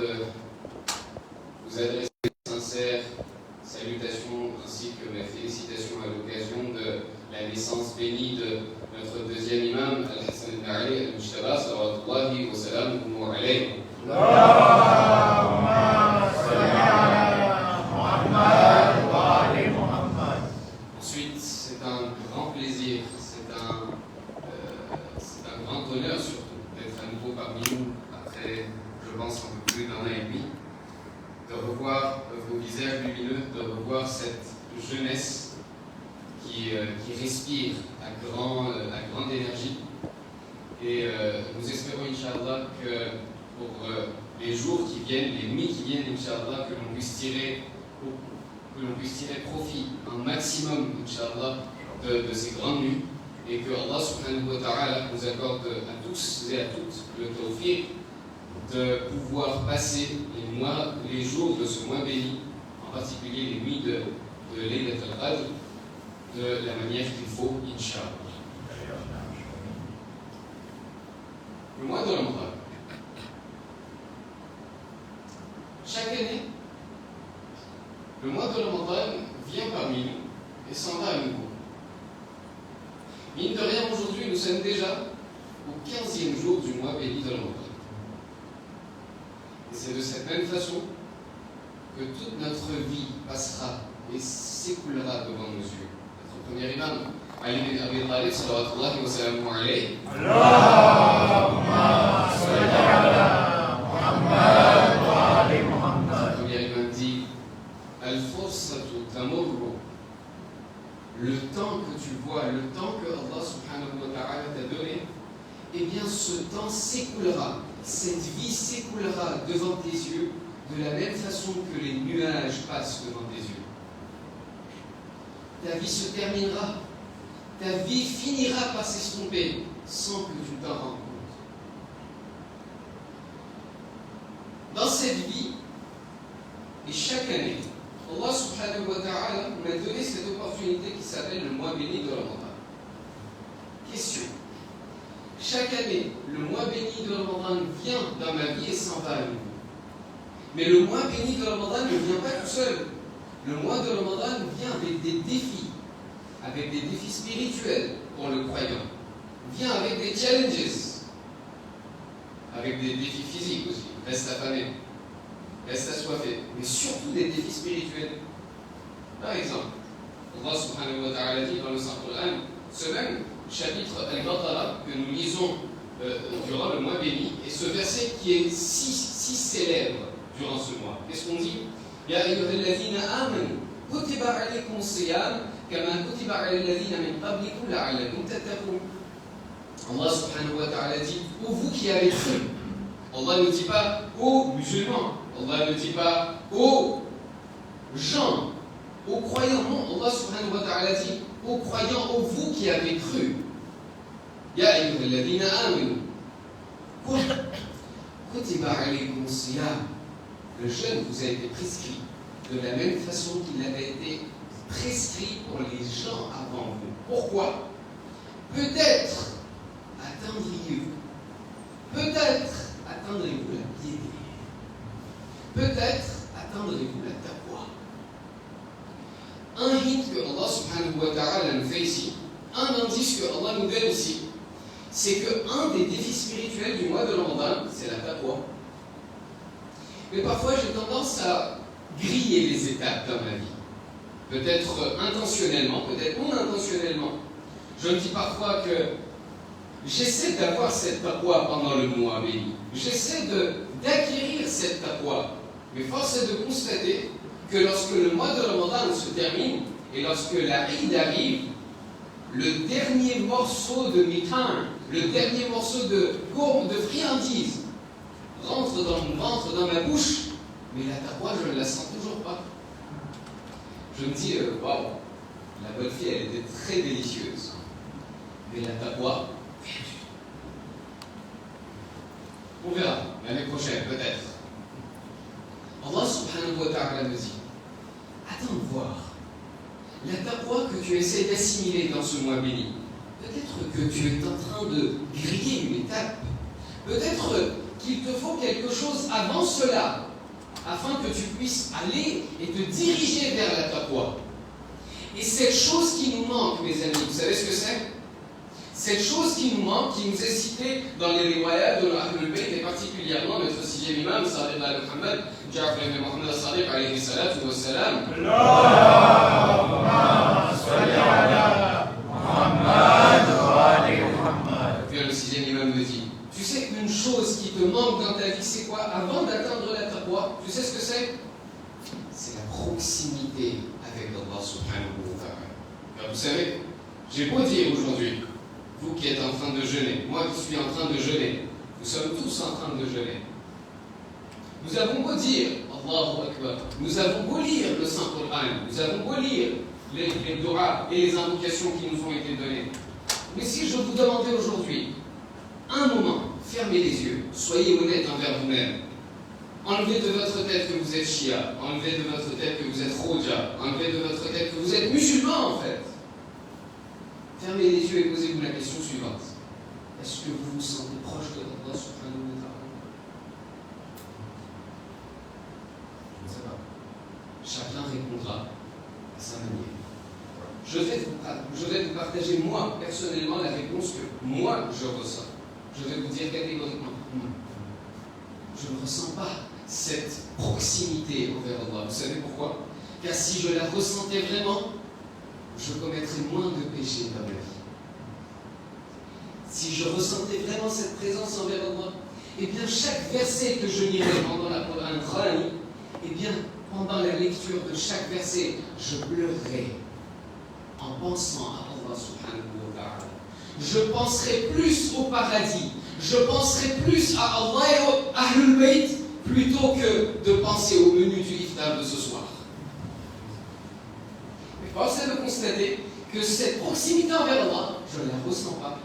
de vous adresser mes sincères salutations ainsi que mes félicitations à l'occasion de la naissance bénie de notre deuxième imam, Al-Hassan ibn Ali al-Mujtaba, salawatullahi wa salamuhu alayhi. Ensuite, c'est un grand plaisir, c'est un grand honneur surtout d'être à nouveau parmi nous après, je pense, un peu plus d'un an et demi, de revoir vos visages lumineux, de revoir cette jeunesse qui respire à grande énergie. Et nous espérons, Inch'Allah, que pour les jours qui viennent, les nuits qui viennent, Inch'Allah, que l'on puisse tirer profit un maximum, Inch'Allah, de ces grandes nuits, et que Allah subhanahu wa ta'ala nous accorde à tous et à toutes le tawfiq de pouvoir passer les jours de ce mois béni, en particulier les nuits de Laylat al-Qadr, de la manière qu'il faut, Inch'Allah. Le mois de Ramadan. Chaque année, le mois de Ramadan vient parmi nous et s'en va à nouveau. Mine de rien, aujourd'hui, nous sommes déjà au 15e jour du mois béni de Ramadan. Et c'est de cette même façon que toute notre vie passera et s'écoulera devant nos yeux. Notre premier imam, Ali bin Abi Talib, salawatullahi wa salamuhu alayhi. Allahumma salli ala Muhammad wa ali Muhammad. Notre premier imam dit Al-fursatu tamurru. Le temps que tu vois, le temps que Allah subhanahu wa ta'ala t'a donné, eh bien ce temps s'écoulera. Cette vie s'écoulera devant tes yeux de la même façon que les nuages passent devant tes yeux. Ta vie se terminera, ta vie finira par s'estomper sans que tu t'en rendes compte. Dans cette vie, et chaque année, Allah subhanahu wa ta'ala nous a donné cette opportunité qui s'appelle le mois béni de Ramadan. Question. Chaque année, le mois béni de Ramadan vient dans ma vie et s'en va à nouveau. Mais le mois béni de Ramadan ne vient pas tout seul. Le mois de Ramadan vient avec des défis spirituels pour le croyant. Vient avec des challenges, avec des défis physiques aussi. Reste affamé, reste assoiffé, mais surtout des défis spirituels. Par exemple, Allah subhanahu wa ta'ala dit dans le Saint-Coran, ce même chapitre Al-Baqarah que nous lisons durant le mois béni, et ce verset qui est si célèbre durant ce mois. Qu'est-ce qu'on dit? Ya ayyuhalladhina amanu kutiba alaykum siyam kama kutiba alal ladhina min qablikum la'allakum tattaqun. Allah subhanahu wa ta'ala dit ô vous qui avez cru. Allah ne dit pas aux musulmans, Allah ne dit pas aux gens, aux croyants. Non, Allah subhanahu wa ta'ala dit aux croyants, ô vous qui avez cru. Ya ayyuhalladhina amanu kutiba alaykum siyam. Le jeûne vous a été prescrit de la même façon qu'il avait été prescrit pour les gens avant vous. Pourquoi? Peut-être atteindriez-vous la piété. Peut-être atteindrez-vous la taqwa. Un hint que Allah subhanahu wa ta'ala nous fait ici, un indice que Allah nous donne ici, c'est qu'un des défis spirituels du mois de Ramadan, c'est la taqwa. Mais parfois, j'ai tendance à griller les étapes dans ma vie. Peut-être intentionnellement, peut-être non intentionnellement. Je me dis parfois que j'essaie d'avoir cette taqwa pendant le mois béni. J'essaie d'acquérir cette taqwa. Mais force est de constater que lorsque le mois de Ramadan se termine et lorsque la Eid arrive, le dernier morceau de mitin, le dernier morceau de friandise rentre dans mon ventre, dans ma bouche, mais la taqwa, je ne la sens toujours pas. Je me dis, waouh, la bonne fille, elle était très délicieuse. Mais la taqwa, rien du tout. On verra, l'année prochaine, peut-être. Allah subhanahu wa ta'ala me dit, attends de voir. La taqwa que tu essaies d'assimiler dans ce mois béni, peut-être que tu es en train de griller une étape. Peut-être qu'il te faut quelque chose avant cela, afin que tu puisses aller et te diriger vers la taqwa. Et cette chose qui nous manque, mes amis, vous savez ce que c'est? Cette chose qui nous manque, qui nous est citée dans les riwayat de l'Ahlul Bayt, et particulièrement notre sixième imam, Sadiq al-Muhammad, Ja'far ibn Muhammad al-Sadiq, alayhi salatu wa salam. Allahumma salli ala Muhammad wa ali Muhammad. Puis le sixième imam me dit, tu sais qu'une chose qui te manque dans ta vie, c'est quoi? Avant d'atteindre la taqwa, tu sais ce que c'est? C'est la proximité avec Allah subhanahu wa ta'ala. Car vous savez, j'ai beau dire aujourd'hui, vous qui êtes en train de jeûner, moi qui suis en train de jeûner, nous sommes tous en train de jeûner. Nous avons beau dire, Allahu Akbar, nous avons beau lire le Saint-Coran, nous avons beau lire les doras et les invocations qui nous ont été données. Mais si je vous demandais aujourd'hui, un moment, fermez les yeux, soyez honnête envers vous-même. Enlevez de votre tête que vous êtes Shia, enlevez de votre tête que vous êtes Roja, enlevez de votre tête que vous êtes musulman en fait. Fermez les yeux et posez-vous la question suivante. Est-ce que vous vous sentez proche de Allah subhanahu wa ta'ala? Je ne sais pas. Chacun répondra à sa manière. Je vais vous partager moi, personnellement, la réponse que moi je ressens. Je vais vous dire catégoriquement, je ne ressens pas cette proximité envers Allah. Vous savez pourquoi? Car si je la ressentais vraiment, je commettrais moins de péchés dans ma vie. Si je ressentais vraiment cette présence envers Allah, eh bien chaque verset que je lirais pendant la Qur'an, eh bien pendant la lecture de chaque verset, je pleurerais en pensant à Allah subhanahu wa ta'ala. Je penserai plus au paradis, je penserai plus à Allah et au Ahlul Bayt plutôt que de penser au menu du iftar de ce soir. Mais force est de constater que cette proximité envers Allah, je ne la ressens pas.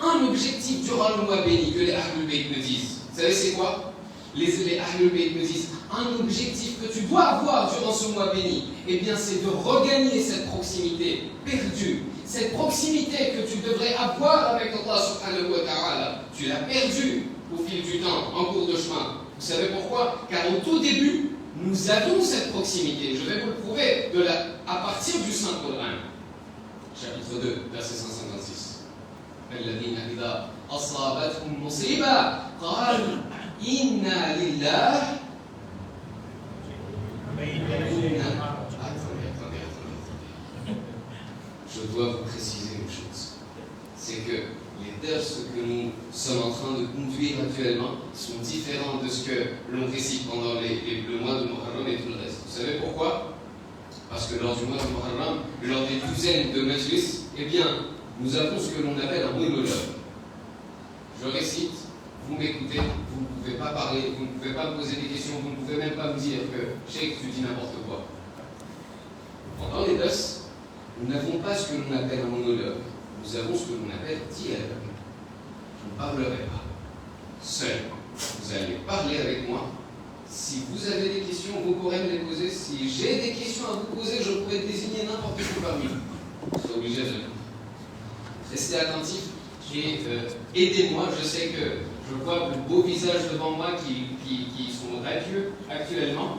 Un objectif durant le mois béni que les Ahlul Bayt me disent, vous savez c'est quoi? Les Ahlul Bayt me disent, un objectif que tu dois avoir durant ce mois béni, eh bien c'est de regagner cette proximité perdue. Cette proximité que tu devrais avoir avec Allah subhanahu wa ta'ala, tu l'as perdue au fil du temps, en cours de chemin. Vous savez pourquoi? Car au tout début, nous avions cette proximité. Je vais vous le prouver à partir du Saint-Coran. Chapitre 2, verset 156. الذين إذا أصابتهم مصيبة قالوا إنا لله Je dois vous préciser une chose. C'est que les dars que nous sommes en train de conduire actuellement sont différents de ce que l'on récite pendant le mois de Muharram et tout le reste. Vous savez pourquoi? Parce que lors du mois de Muharram, lors des douzaines de majlis, eh bien, nous avons ce que l'on appelle un monologue. Je récite, vous m'écoutez, vous ne pouvez pas parler, vous ne pouvez pas me poser des questions, vous ne pouvez même pas me dire que Cheikh, tu dis n'importe quoi. Pendant les dars, nous n'avons pas ce que l'on appelle un monologue, nous avons ce que l'on appelle dialogue. Je ne parlerai pas seul. Vous allez parler avec moi. Si vous avez des questions, vous pourrez me les poser. Si j'ai des questions à vous poser, je pourrais désigner n'importe qui parmi vous. Vous serez obligé de répondre. Restez attentifs et aidez-moi. Je sais que je vois de beaux visages devant moi qui sont radieux actuellement,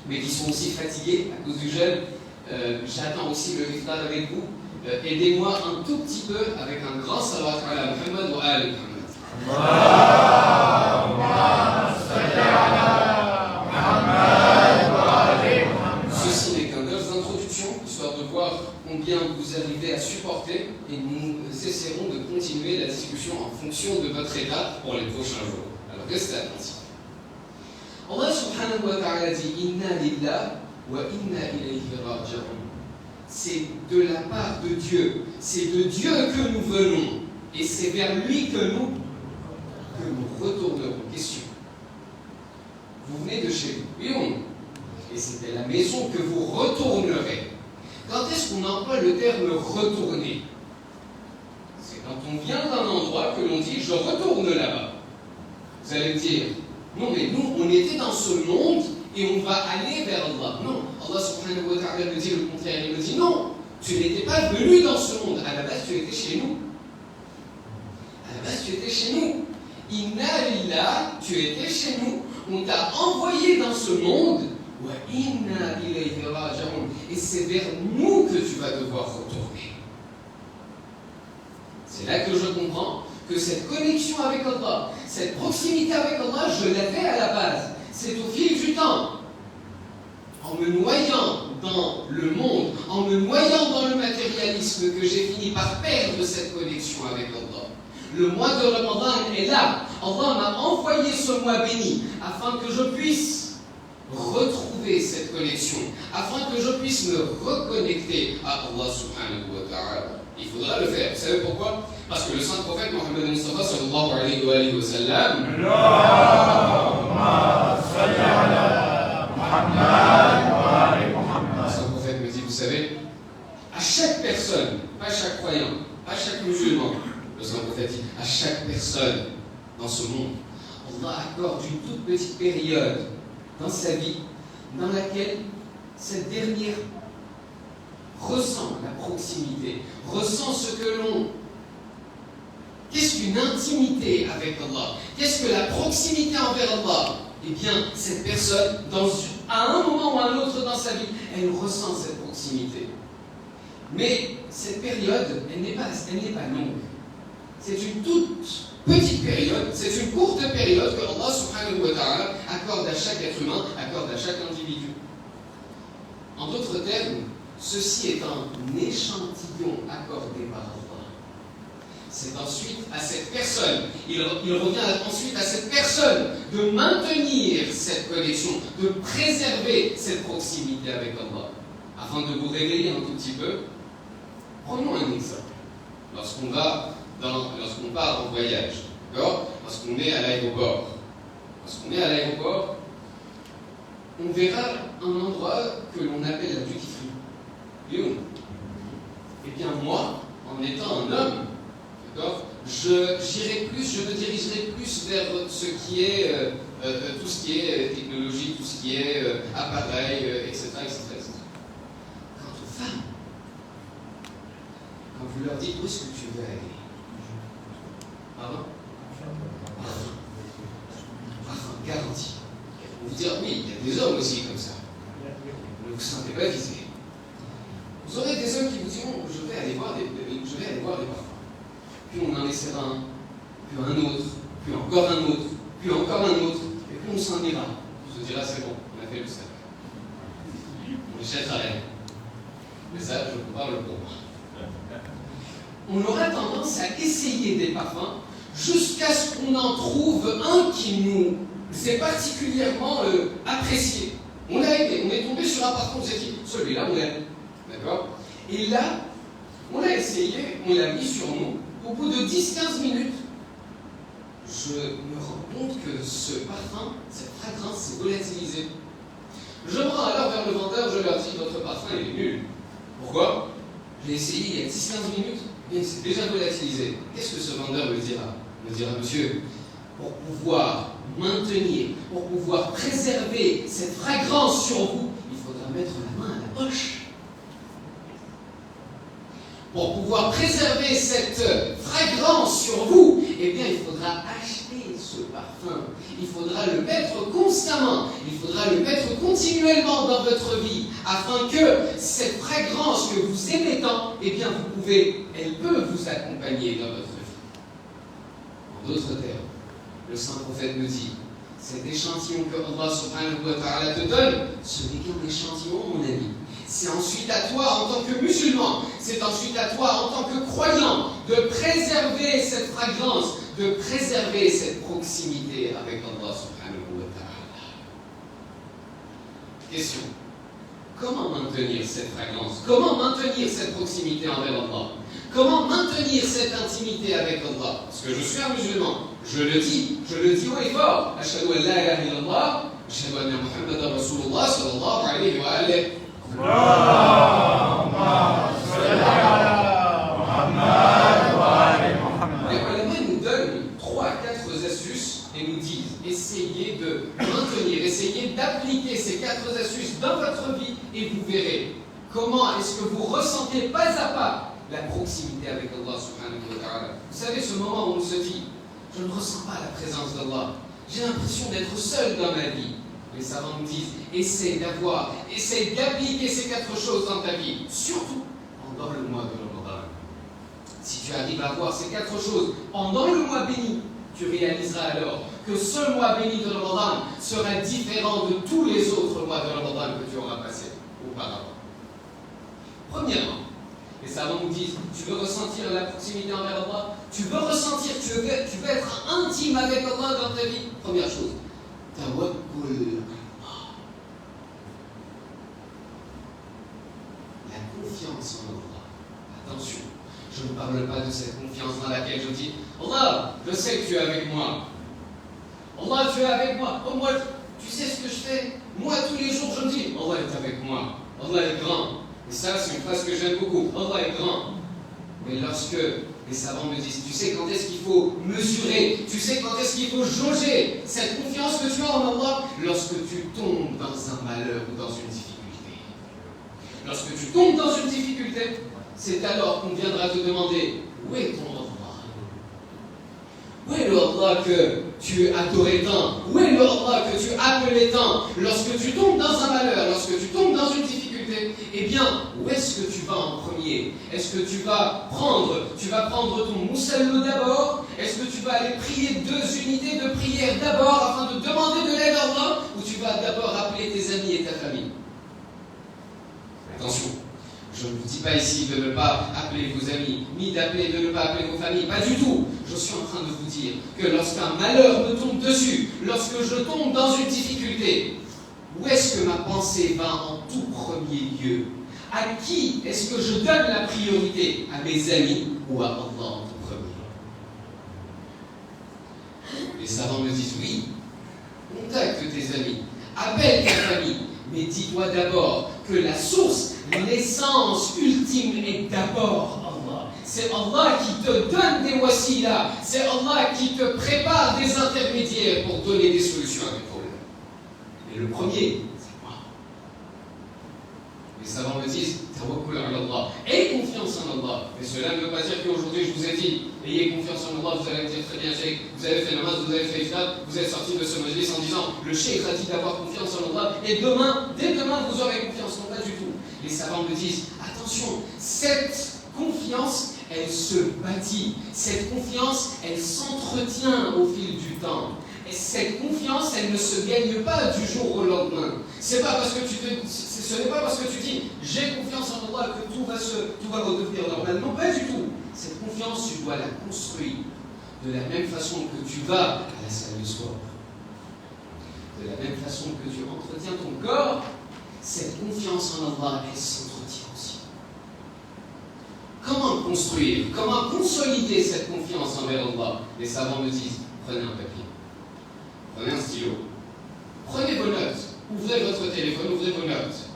mais qui sont aussi fatigués à cause du jeûne. J'attends aussi le iftar avec vous. Aidez-moi un tout petit peu avec un grand salawat ala Muhammad wa ali Muhammad. Ceci n'est qu'un dars d'introduction, histoire de voir combien vous arrivez à supporter, et nous essaierons de continuer la discussion en fonction de votre état pour les prochains jours. Alors restez attentifs. Allah subhanahu wa ta'ala dit Inna lillah wa inna ilayhi raji'un. C'est de la part de Dieu, c'est de Dieu que nous venons, et c'est vers lui que nous retournerons. Question. Vous venez de chez vous, oui ou non? Et c'était la maison que vous retournerez. Quand est-ce qu'on emploie le terme retourner? C'est quand on vient d'un endroit que l'on dit je retourne là-bas. Vous allez me dire, non mais nous on était dans ce monde et on va aller vers Allah. Non, Allah subhanahu wa ta'ala me dit le contraire. Il me dit non, tu n'étais pas venu dans ce monde. À la base tu étais chez nous. À la base tu étais chez nous. Inna lillah, tu étais chez nous, on t'a envoyé dans ce monde, wa inna ilayhi raji'un, et c'est vers nous que tu vas devoir retourner. C'est là que je comprends que cette connexion avec Allah, cette proximité avec Allah, je l'avais à la base. C'est au fil du temps, en me noyant dans le monde, en me noyant dans le matérialisme, que j'ai fini par perdre cette connexion avec Allah. Le mois de Ramadan est là. Allah m'a envoyé ce mois béni afin que je puisse retrouver cette connexion, afin que je puisse me reconnecter à Allah subhanahu wa ta'ala. Il faudra le faire. Vous savez pourquoi? Parce que le saint prophète Mohammed Mustafa sallallahu alayhi wa sallam, le saint prophète me dit, vous savez, à chaque personne, pas chaque croyant, pas chaque musulman, le saint prophète dit, à chaque personne dans ce monde, Allah accorde une toute petite période dans sa vie dans laquelle cette dernière ressent la proximité, ressent ce que l'on... Qu'est-ce qu'une intimité avec Allah? Qu'est-ce que la proximité envers Allah? Eh bien, cette personne, à un moment ou à un autre dans sa vie, elle ressent cette proximité. Mais cette période, elle n'est pas longue. C'est une toute petite période, c'est une courte période que Allah subhanahu wa ta'ala accorde à chaque être humain, accorde à chaque individu. En d'autres termes, ceci est un échantillon accordé par Allah. C'est ensuite à cette personne, il revient ensuite à cette personne de maintenir cette connexion, de préserver cette proximité avec Allah. Afin de vous révéler un tout petit peu, prenons un exemple. Lorsqu'on part en voyage, d'accord? Lorsqu'on est à l'aéroport, on verra un endroit que l'on appelle la duty free. Et bien moi, en étant un homme, d'accord, je me dirigerai plus vers ce qui est tout ce qui est technologie, tout ce qui est appareil, etc. Quant aux femmes, quand vous leur dites où est-ce que tu veux aller, pardon, garantie. On vous dira oui, il y a des hommes aussi comme ça. Ne vous sentez pas visé. Vous aurez des hommes qui vous diront je vais aller voir des parfums. Puis on en essaiera un, puis un autre, puis encore un autre, puis encore un autre, et puis on s'en ira. On se dira c'est bon, on a fait le sac. On ne jettera rien. Mais ça, je vous parle pour moi. On aura tendance à essayer des parfums jusqu'à ce qu'on en trouve un qui nous est particulièrement apprécié. On est tombé sur un parfum, on s'est dit, celui-là on aime. D'accord? Et là, on l'a essayé, on l'a mis sur nous. Au bout de 10-15 minutes, je me rends compte que ce parfum, cette fragrance s'est volatilisée. Je me rends alors vers le vendeur, je leur dis, votre parfum il est nul. Pourquoi? Je l'ai essayé il y a 10-15 minutes, et il s'est déjà volatilisé. Qu'est-ce que ce vendeur me dira? Il me dira, monsieur, pour pouvoir maintenir, pour pouvoir préserver cette fragrance sur vous, il faudra mettre la main à la poche. Pour pouvoir préserver cette fragrance sur vous, eh bien, il faudra acheter ce parfum. Il faudra le mettre constamment. Il faudra le mettre continuellement dans votre vie, afin que cette fragrance que vous aimez tant, eh bien, elle peut vous accompagner dans votre vie. En d'autres termes, le saint prophète nous dit, cet échantillon que Allah subhanahu wa ta'ala te donne, ce n'est qu'un échantillon, mon ami. C'est ensuite à toi en tant que musulman, c'est ensuite à toi en tant que croyant de préserver cette fragrance, de préserver cette proximité avec Allah subhanahu wa ta'ala. Question. Comment maintenir cette fragrance? Comment maintenir cette proximité envers Allah? Comment maintenir cette intimité avec Allah? Parce que je suis un musulman, je le dis haut et fort. Ashhadu an la ilaha illallah, ashhadu anna Muhammadan Rasulullah sallallahu alayhi wa alihi. Les ulama nous donnent 3 à 4 astuces et nous disent essayez de maintenir, essayez d'appliquer ces 4 astuces dans votre vie et vous verrez comment est-ce que vous ressentez pas à pas la proximité avec Allah subhanahu wa ta'ala. Vous savez ce moment où on se dit je ne ressens pas la présence d'Allah. J'ai l'impression d'être seul dans ma vie. Les savants me disent, essaie d'appliquer ces 4 choses dans ta vie, surtout pendant le mois de Ramadan. Si tu arrives à voir ces 4 choses pendant le mois béni, tu réaliseras alors que ce mois béni de Ramadan sera différent de tous les autres mois de Ramadan que tu auras passés auparavant. Premièrement, les savants nous disent, tu veux ressentir la proximité envers Allah, tu veux ressentir, tu veux être intime avec Allah dans ta vie. Première chose, tawakkul. La confiance en Allah. Attention, je ne parle pas de cette confiance dans laquelle je dis, Allah, je sais que tu es avec moi. Allah, tu es avec moi. Oh, moi, tu sais ce que je fais. Moi, tous les jours, je me dis, Allah est avec moi. Allah est grand. Et ça, c'est une phrase que j'aime beaucoup. Allah est grand. Mais lorsque les savants me disent, tu sais quand est-ce qu'il faut mesurer, tu sais quand est-ce qu'il faut jauger cette confiance que tu as en Allah, lorsque tu tombes dans un malheur ou dans une difficulté. Lorsque tu tombes dans une difficulté, c'est alors qu'on viendra te demander, où est ton Allah? Où est le Allah que tu adorais tant? Où est le Allah que tu appelais tant? Lorsque tu tombes dans un malheur, lorsque tu tombes dans une difficulté, eh bien, où est-ce que tu vas en premier? Est-ce que tu vas prendre ton moussallo d'abord? Est-ce que tu vas aller prier 2 unités de prière d'abord afin de demander de l'aide à Allah? Ou tu vas d'abord appeler tes amis et ta famille? Attention, je ne vous dis pas ici de ne pas appeler vos amis, ni de ne pas appeler vos familles, pas du tout. Je suis en train de vous dire que lorsqu'un malheur me tombe dessus, lorsque je tombe dans une difficulté, où est-ce que ma pensée va en tout premier lieu? À qui est-ce que je donne la priorité? À mes amis ou à Allah en tout premier? Les savants me disent oui, contacte tes amis, appelle ta famille, mais dis-toi d'abord que la source, l'essence ultime est d'abord Allah. C'est Allah qui te donne des wasilas, c'est Allah qui te prépare des intermédiaires pour donner des solutions à tes problèmes. Mais le premier, c'est moi. Les savants me disent, tawakkul ala Allah, aie confiance en Allah. Mais cela ne veut pas dire qu'aujourd'hui je vous ai dit, ayez confiance en Allah, vous allez me dire très bien, Cheikh, vous avez fait namaz, vous avez fait iftar, vous êtes sorti de ce majlis en disant, le Cheikh a dit d'avoir confiance en Allah, et demain, dès demain, vous aurez confiance. Non, pas du tout. Les savants me disent, attention, cette confiance, elle se bâtit. Cette confiance, elle s'entretient au fil du temps. Et cette confiance, elle ne se gagne pas du jour au lendemain. Ce n'est pas parce que tu dis j'ai confiance en Allah que tout va redevenir normal. Non, pas du tout. Cette confiance, tu dois la construire de la même façon que tu vas à la salle de sport. De la même façon que tu entretiens ton corps, cette confiance en Allah, elle s'entretient aussi. Comment construire, comment consolider cette confiance envers Allah? Les savants me disent, prenez un papier. Prenez un stylo, prenez vos notes, ouvrez votre téléphone, ouvrez vos notes,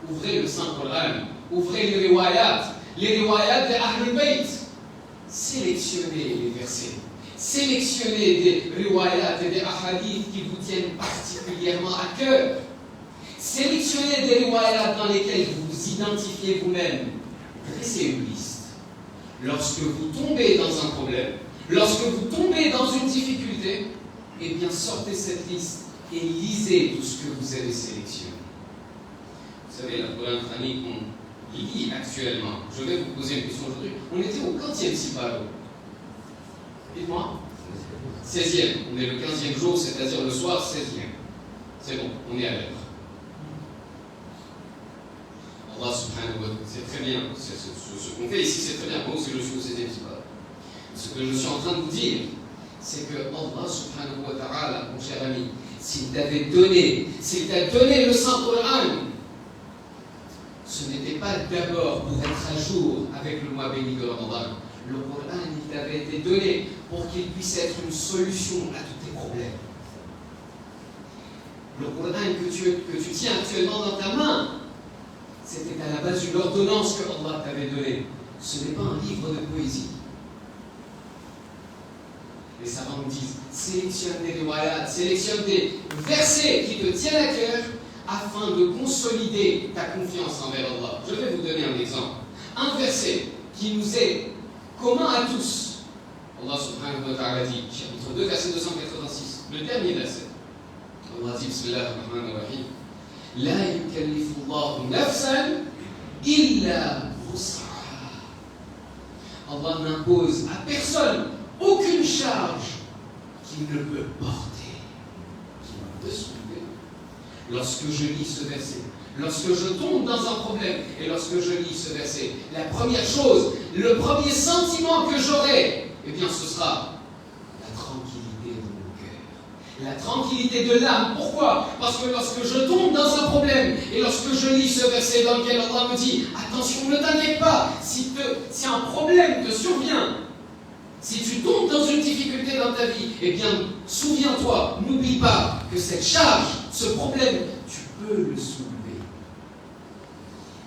ouvrez le Saint-Coran, ouvrez les riwayat de Ahlul Bayt, sélectionnez les versets, sélectionnez des riwayat et des ahadiths qui vous tiennent particulièrement à cœur, sélectionnez des riwayat dans lesquels vous vous identifiez vous-même, dressez une liste. Lorsque vous tombez dans un problème, lorsque vous tombez dans une difficulté, eh bien, sortez cette liste et lisez tout ce que vous avez sélectionné. Vous savez, la Coran Trani qu'on lit actuellement, je vais vous poser une question aujourd'hui. On était au 15e Siparo. Dites-moi. 16e. On est le 15e jour, c'est-à-dire le soir, 16e. C'est bon, on est à l'heure. Allah subhanahu wa ta'ala, c'est très bien. Ce qu'on fait ici, c'est très bien. Moi aussi, je suis au 16e Siparo. Ce que je suis en train de vous dire, c'est que Allah subhanahu wa ta'ala, mon cher ami, s'il t'a donné le Saint-Coran, ce n'était pas d'abord pour être à jour avec le mois béni de Ramadan. Le Coran, il t'avait été donné pour qu'il puisse être une solution à tous tes problèmes. Le Coran que tu tiens actuellement dans ta main, c'était à la base d'une ordonnance que Allah t'avait donnée. Ce n'est pas un livre de poésie. Les savants nous disent, sélectionne des riwayat, sélectionne des versets qui te tiennent à cœur afin de consolider ta confiance envers Allah. Je vais vous donner un exemple. Un verset qui nous est commun à tous. Allah subhanahu wa ta'ala dit, chapitre 2, verset 286, le dernier verset. Allah dit, Bismillah ar-Rahman ar-Rahim, La yukallifu Allahu nafsan illa wus'aha. Allah n'impose à personne aucune charge qu'il ne peut porter, qu'il ne peut soulever. Lorsque je lis ce verset, lorsque je tombe dans un problème et lorsque je lis ce verset, la première chose, le premier sentiment que j'aurai, eh bien ce sera la tranquillité de mon cœur, la tranquillité de l'âme. Pourquoi? Parce que lorsque je tombe dans un problème et lorsque je lis ce verset dans lequel Allah me dit attention, ne t'inquiète pas, si un problème te survient, si tu tombes dans une difficulté dans ta vie, eh bien souviens-toi, n'oublie pas que cette charge, ce problème, tu peux le soulever.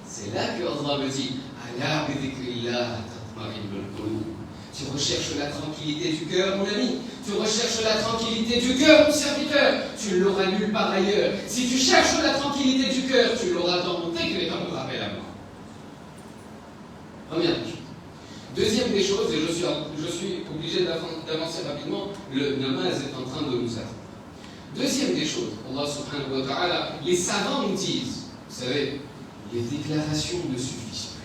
C'est là que Allah me dit Ala bi dhikrillah tatma'innul qulub. Tu recherches la tranquillité du cœur, mon ami. Tu recherches la tranquillité du cœur, mon serviteur. Tu ne l'auras nulle part ailleurs. Si tu cherches la tranquillité du cœur, tu l'auras dans mon texte et dans mon rappel à moi. Première chose. Deuxième des choses, et je suis obligé d'avancer rapidement, le namaz est en train de nous attendre. Deuxième des choses, Allah subhanahu wa ta'ala, les savants nous disent, vous savez, les déclarations ne suffisent plus.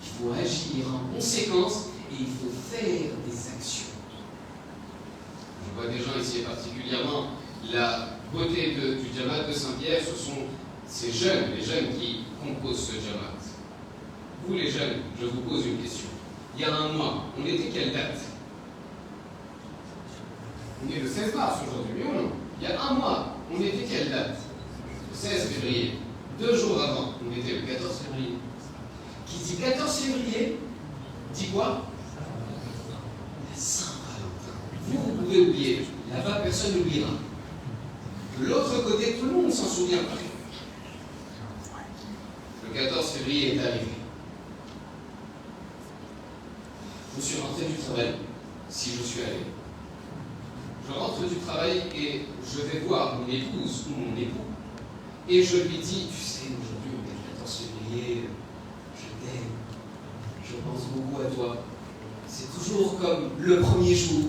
Il faut agir en conséquence et il faut faire des actions. Je vois des gens ici, particulièrement la beauté du Jamaat de Saint-Pierre, ce sont ces jeunes, les jeunes qui composent ce Jamaat. Vous les jeunes, je vous pose une question. Il y a un mois, on était quelle date? On est le 16 mars aujourd'hui, oui ou non? Il y a un mois, on était quelle date? Le 16 février. 2 jours avant, on était le 14 février. Qui dit 14 février, dit quoi? La Saint-Valentin. Vous pouvez oublier. Là-bas, personne n'oubliera. De l'autre côté, tout le monde s'en souvient. Le 14 février est arrivé. Je suis rentré du travail, si je suis allé. Je rentre du travail et je vais voir mon épouse ou mon époux. Et je lui dis, tu sais, aujourd'hui on est le 14 février, je t'aime, je pense beaucoup à toi. C'est toujours comme le premier jour.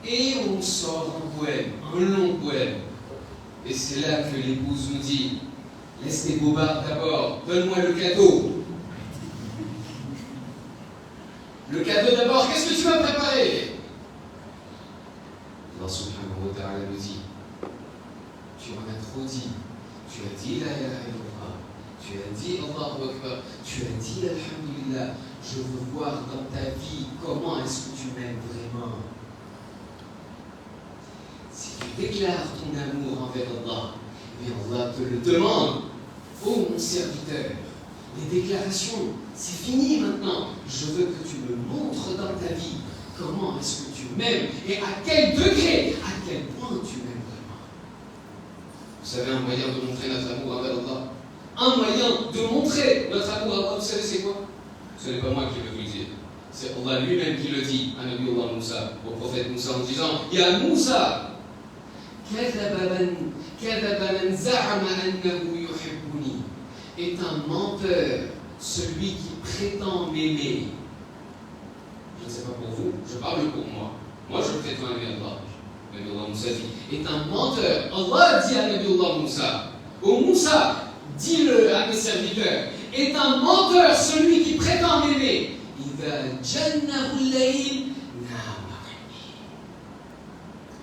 Et on sort un poème, un long poème. Et c'est là que l'épouse nous dit, laisse tes bobards d'abord, donne-moi le cadeau. Le cadeau d'abord, qu'est-ce que tu vas préparer? Allah subhanahu wa ta'ala nous dit, tu en as trop dit. Tu as dit la ilaha illallah, tu as dit Allahu Akbar, tu as dit alhamdulillah. Je veux voir dans ta vie comment est-ce que tu m'aimes vraiment. Si tu déclares ton amour envers Allah, mais Allah te le demande. Oh mon serviteur, les déclarations, c'est fini maintenant. Je veux que tu me montres dans ta vie comment est-ce que tu m'aimes et à quel degré, à quel point tu m'aimes vraiment. Vous savez un moyen de montrer notre amour envers Allah? Un moyen de montrer notre amour à Allah, vous savez c'est quoi? Ce n'est pas moi qui vais vous le dire. C'est Allah lui-même qui le dit à Nabi Allah Moussa, au prophète Moussa, en disant Ya Moussa, كذب من زعم أنه يحبني, est un menteur, celui qui prétend m'aimer. Je ne sais pas pour vous, je parle pour moi. Moi je prétends aimer Allah. Nabi Allah Moussa dit, est un menteur. Allah dit à Nabi Allah Moussa, ô Moussa, dis-le à mes serviteurs, est un menteur celui qui prétend m'aimer.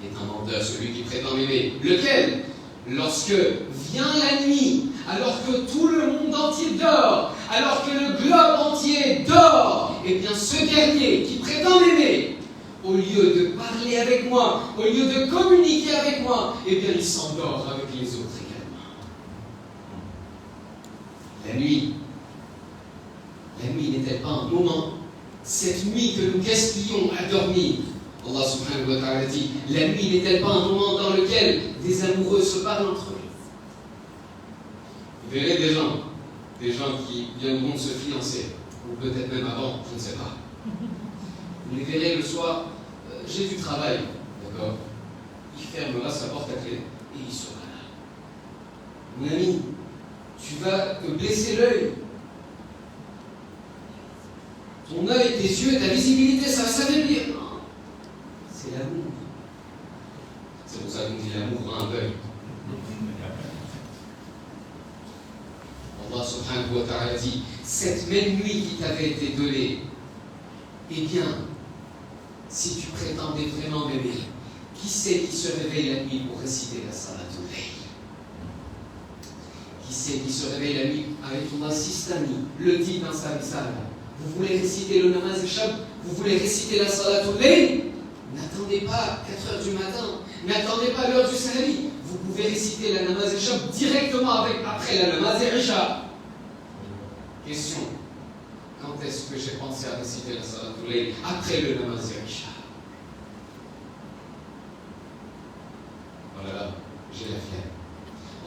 Est un menteur celui qui prétend m'aimer. Lequel? Lorsque vient la nuit, alors que tout le monde entier dort, alors que le globe entier dort, et bien ce dernier qui prétend m'aimer, au lieu de parler avec moi, au lieu de communiquer avec moi, et bien il s'endort avec les autres également. La nuit n'est-elle pas un moment? Cette nuit que nous gaspillons à dormir, Allah subhanahu wa ta'ala dit, la nuit n'est-elle pas un moment dans lequel des amoureux se parlent entre eux? Vous verrez des gens qui viendront se fiancer, ou peut-être même avant, je ne sais pas. Vous les verrez le soir, j'ai du travail, d'accord? Il fermera sa porte à clé et il sera là. Mon ami, tu vas te blesser l'œil. ton œil, tes yeux, ta visibilité, ça va s'affaiblir. Non, c'est l'amour. C'est pour ça qu'on dit l'amour a un œil. Allah subhanahu wa ta'ala dit, cette même nuit qui t'avait été donnée, eh bien, si tu prétendais vraiment m'aimer, qui c'est qui se réveille la nuit pour réciter la salatul layl? Qui c'est qui se réveille la nuit avec Allah Sistani, le dit dans sa risale? Vous voulez réciter le namaz al-shab? Vous voulez réciter la salatul layl? N'attendez pas 4 heures du matin, n'attendez pas l'heure du sahari. Vous pouvez réciter la namaz al-shab directement après la namaz al-isha. Question. Quand est-ce que j'ai pensé à réciter la salatul layl? Après le namaz al-isha. Voilà, j'ai la flemme.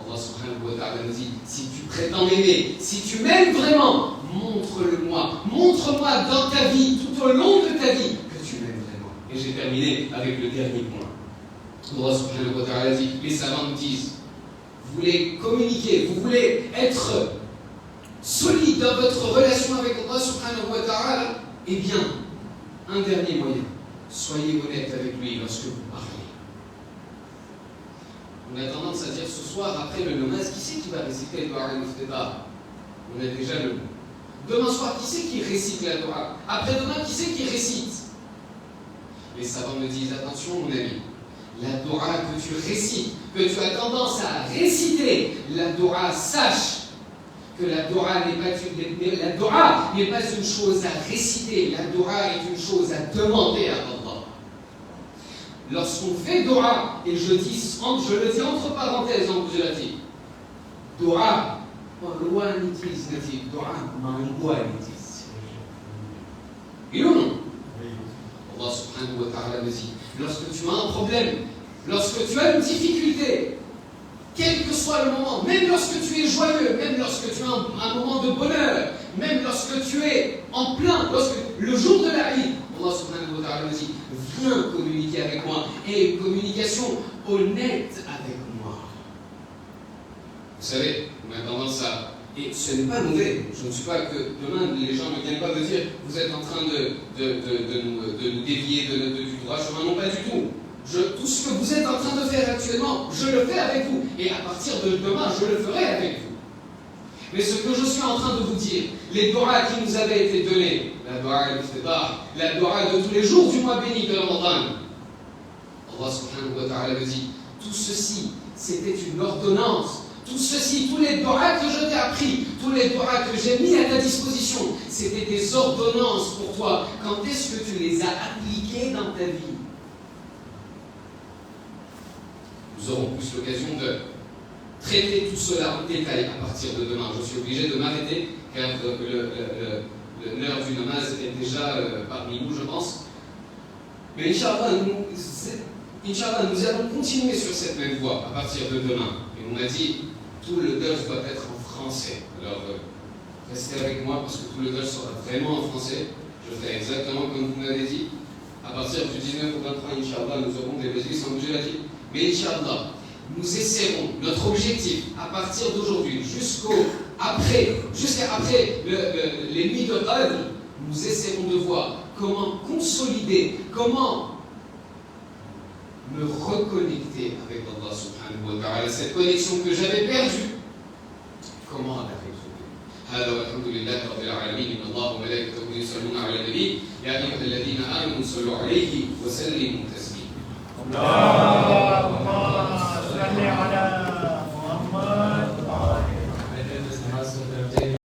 Allah subhanahu wa ta'ala nous dit, si tu prétends m'aimer, si tu m'aimes vraiment, montre-le-moi. Montre-moi dans ta vie, tout au long de ta vie, que tu m'aimes vraiment. Et j'ai terminé avec le dernier point. Allah subhanahu wa ta'ala dit, les savants nous disent, vous voulez communiquer, vous voulez être solide dans votre relation avec Allah subhanahu wa ta'ala, eh bien, un dernier moyen, soyez honnête avec lui lorsque vous parlez. On a tendance à dire ce soir, après le namaz, qui c'est qui va réciter le dua al-Mufteda? On a déjà le mot. Demain soir, qui c'est qui récite la dua? Après-demain, qui c'est qui récite? Les savants me disent, attention mon ami, la dua que tu récites, que tu as tendance à réciter, la dua, sache que la dua n'est pas une chose à réciter, la dua est une chose à demander à Allah. Lorsqu'on fait dua, et je le dis entre parenthèses en gujrati, dua, dua, et non, Allah subhanahu wa ta'ala me dit, lorsque tu as un problème, lorsque tu as une difficulté, quel que soit le moment, même lorsque tu es joyeux, même lorsque tu as un moment de bonheur, même lorsque tu es en plein, lorsque le jour de la Eid, Allah subhanahu wa ta'ala me dit, viens communiquer avec moi, et une communication honnête avec moi. Vous savez, on a tendance à... Et ce n'est pas mauvais, je ne suis pas que demain les gens ne viennent pas me dire vous êtes en train de nous dévier du droit chemin, non pas du tout. Tout ce que vous êtes en train de faire actuellement, je le fais avec vous, et à partir de demain, je le ferai avec vous. Mais ce que je suis en train de vous dire, les doigts qui nous avaient été donnés, la doua al-Mufteda, la doua de tous les jours du mois béni de Ramadan, Allah subhanahu wa ta'ala me dit, tout ceci, c'était une ordonnance. Tout ceci, tous les doigts que je t'ai appris, tous les doigts que j'ai mis à ta disposition, c'était des ordonnances pour toi. Quand est-ce que tu les as appliquées dans ta vie? Nous aurons plus l'occasion de traiter tout cela en détail à partir de demain. Je suis obligé de m'arrêter car l'heure du namaz est déjà parmi nous, je pense. Mais Inch'Allah, nous allons continuer sur cette même voie à partir de demain. Et on a dit, tout le ders doit être en français. Alors, restez avec moi parce que tout le ders sera vraiment en français. Je ferai exactement comme vous m'avez dit. À partir du 19 au 23, Inch'Allah, nous aurons des majlis en Gujarati. Mais Inch'Allah, nous essaierons, notre objectif, à partir d'aujourd'hui, jusqu'à après les nuits de Qadr, nous essaierons de voir comment consolider, comment me reconnecter avec Allah subhanahu wa ta'ala, cette connexion que j'avais perdue, comment la retrouver? هذا والحمد لله رب العالمين إن الله وملائكته يصلون على النبي يا أيها الذين آمنوا صلوا عليه وسلموا تسليما